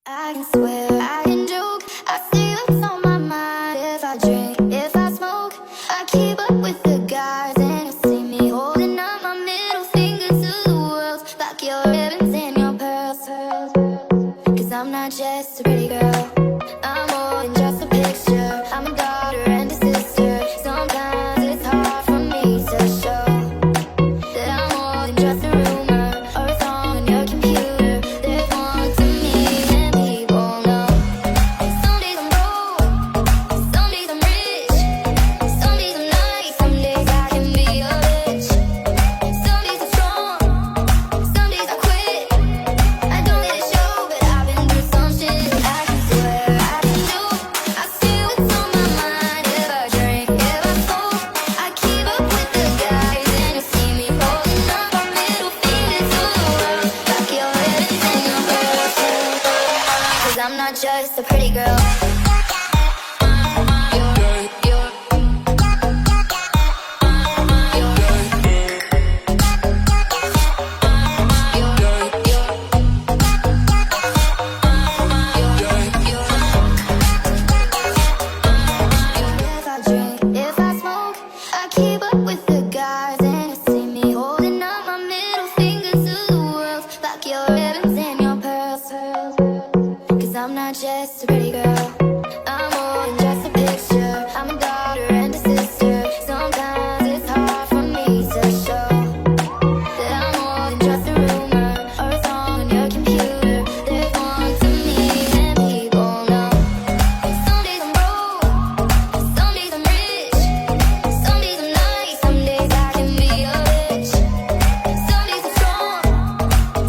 I can swear, I can joke, I see what's on my mind. If I drink, if I smoke, I keep up with the guys. And you see me holding up my middle finger to the world. Like your ribbons and your pearls. Cause I'm not just a pretty girl, I'm more than just a picture. I'm a daughter and a sister. Sometimes it's hard for me to show that I'm more than just a rumor or a song on your computer. There's more to me than people know. Some days I'm broke, some days I'm rich, some days I'm nice, some days I can be a bitch. Some days I'm strong, some days I quit. I don't let it show, but I've been through some shit. I can swear, I can joke, I see what's on my mind. If I drink, if I smoke, I keep up with the guys. And you see me holding up our middle finger to the world. Like your ribbons and your pearls. Cause I'm not just a pretty girl. If I drink, if I smoke, I keep up with the guys. And you see me holding up my middle finger to the world. Like your ribbons and your pearls. Cause I'm not just a pretty girl, I'm more than just a picture. I'm a daughter and a sister. Sometimes it's hard for me to show that I'm more than just a rumor or a song on your computer. There's more to me than people know. Some days I'm broke, some days I'm rich, some days I'm nice, some days I can be a bitch. Some days I'm strong,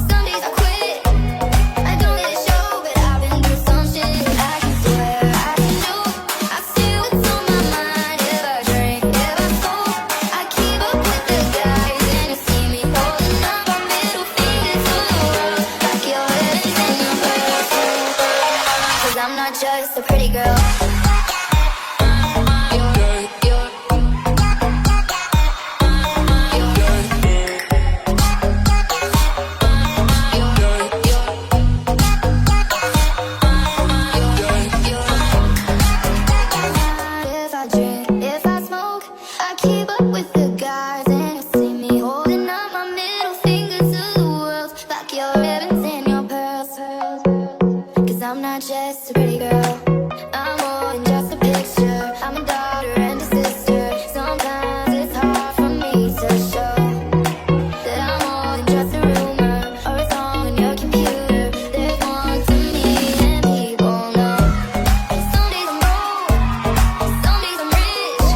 some days I quit. I don't let it show, but I've been through some shit. I can swear, I can joke, I see what's on my mind. If I drink, if I smoke, I keep up with the guys. And you see me holding up our middle finger to the world. Like your ribbons and your pearls. Cause I'm not just a pretty girl. If I drink, if I smoke, I keep up with the guys. And you see me holding up my middle finger to the world. Like your ribbons and your pearls. Cause I'm not just a pretty girl, I'm more than just a picture. I'm a daughter and a sister. Sometimes it's hard for me to show that I'm more than just a rumor or a song on your computer. There's more to me than people know. Some days I'm broke, some days I'm rich,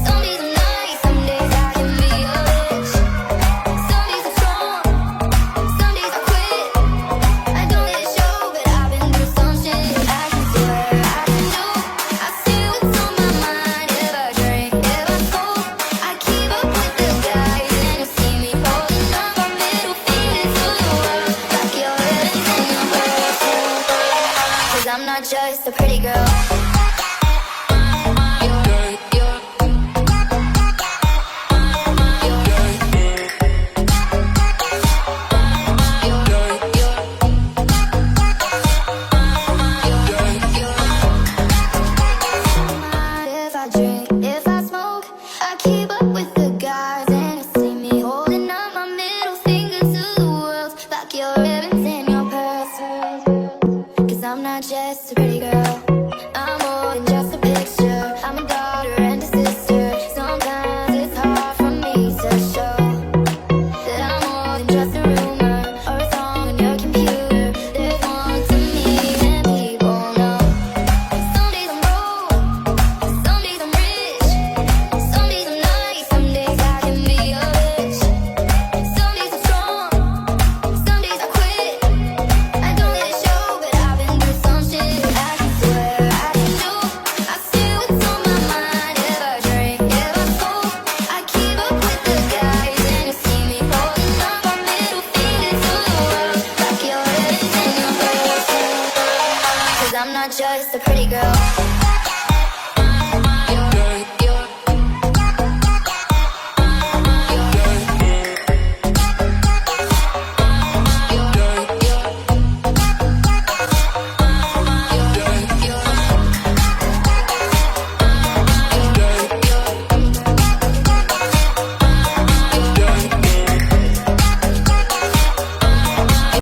some days I'm nice, some days I can be a bitch. Some days I'm strong, some days I quit. I don't let it show, but I've been through some shit. I can swear, I can joke, I see what's on my mind. If I drink, if I smoke, I keep up with the guys. And you see me holding up our middle finger to the world. Like your ribbons and your pearls. Cause I'm not just a pretty girl. If I drink, if I smoke, I keep up with the guys. And you see me holding up our middle finger to the world. Like your ribbons and your pearls. Cause I'm not just a pretty girl. If I drink, if I smoke, I keep up with the guys. And you see me holding up our middle finger to the world. Like your ribbons and your pearls. Cause I'm not just a pretty girl. If I drink, if I smoke, I keep up with the guys. And you see me holding up my middle finger to the world. Like your ribbons and your pearls. Cause I'm not just a pretty girl, I'm more than just a picture. I'm a daughter and a sister. Sometimes it's hard for me to show that I'm more than just a rumor or a song on your computer. There's more to me than people know. Some days I'm broke, some days I'm rich, some days I'm nice, some days I can be a bitch. Some days I'm strong, some days I quit. I don't let it show, but I've been through some shit. I can swear, I can joke, I see what's on my mind. If I drink, if I smoke, I keep up with the guys. And you see me holding up our middle finger to the world. Like your ribbons and your pearls. Cause I'm not just a pretty girl.